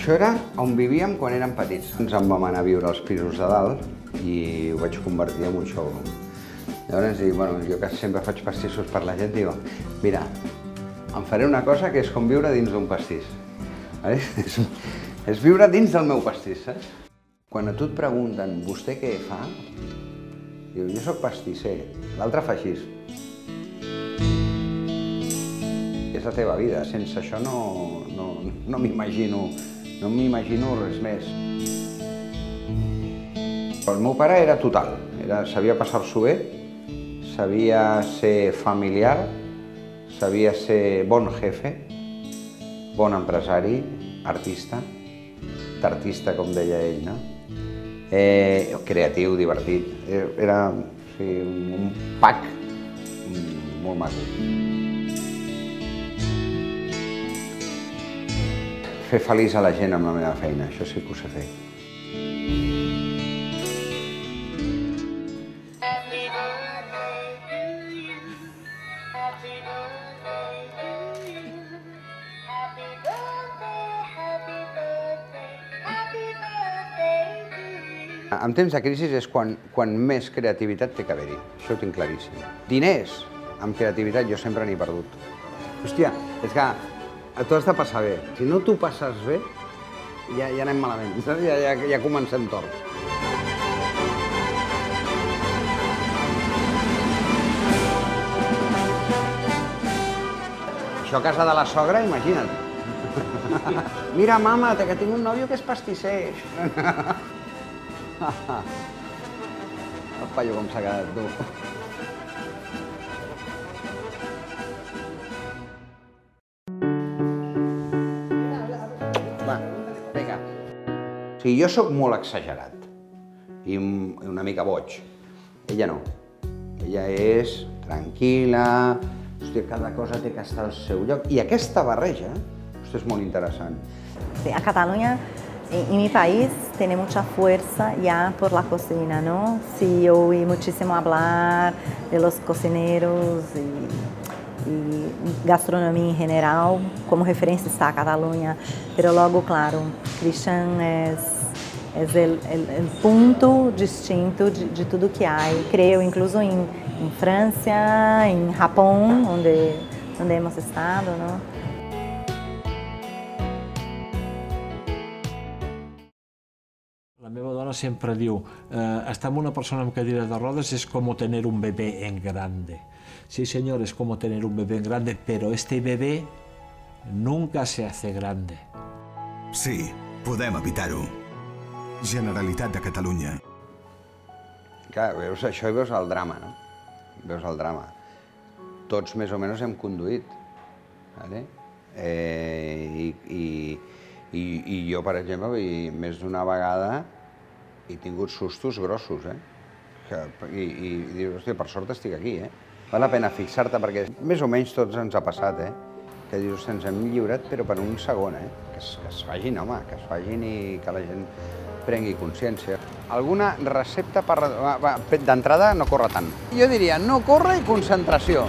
Això era on vivíem quan érem petits. Ens en vam anar a viure als pisos de dalt i ho vaig convertir en un showroom. Llavors, jo que sempre faig pastissos per la gent, dic, mira, em faré una cosa que és com viure dins d'un pastís. És viure dins del meu pastís, saps? Quan a tu et pregunten, vostè què fa? Diu, jo soc pastisser, l'altre fa així. És la teva vida, sense això no m'imagino res més. El meu pare era total, sabia passar-s'ho bé, sabia ser familiar, sabia ser bon jefe, bon empresari, artista, tartista, com deia ell, no? Creatiu, divertit. Era un pack molt maco. Fer feliç a la gent amb la meva feina, això sí que ho sé fer. En temps de crisi és quan més creativitat té que haver-hi, això ho tinc claríssim. Diners, amb creativitat jo sempre n'he perdut. Hòstia, és que t'ho has de passar bé. Si no t'ho passes bé, ja anem malament, saps? Ja comencem tort. Això a casa de la sogra, imagina't. Mira, mama, que tinc un nòvio que és pastisser. El paio com s'ha quedat, tu. Va, vinga. O sigui, jo sóc molt exagerat i una mica boig. Ella no. Ella és tranquil·la, hòstia, cada cosa té que estar al seu lloc. I aquesta barreja, hòstia, és molt interessant. A Cataluña, en mi país, tiene mucha fuerza ya por la cocina, ¿no? Sí, oí muchísimo hablar de los cocineros y gastronomía en general, como referencia está a Cataluña, pero luego, claro, Christian es el punto distinto de tudo que hay, creo, incluso en Francia, en Japón, donde hemos estado, ¿no? La meva dona sempre diu, estar amb una persona amb cadira de rodes es como tener un bebé en grande. Sí, señor, es como tener un bebé en grande, pero este bebé nunca se hace grande. Sí, podem evitar-ho. Generalitat de Catalunya. Clar, veus això i veus el drama, no? Veus el drama. Tots més o menys hem conduït, vale? I jo, per exemple, més d'una vegada he tingut sustos grossos, I dius, hòstia, per sort estic aquí, Val la pena fixar-te, perquè més o menys tots ens ha passat, Que dius, ens hem lliurat, però per un segon, Que es facin, home, que es facin i que la gent prengui consciència. Alguna recepta per... D'entrada, no córrer tant. Jo diria, no córrer i concentració.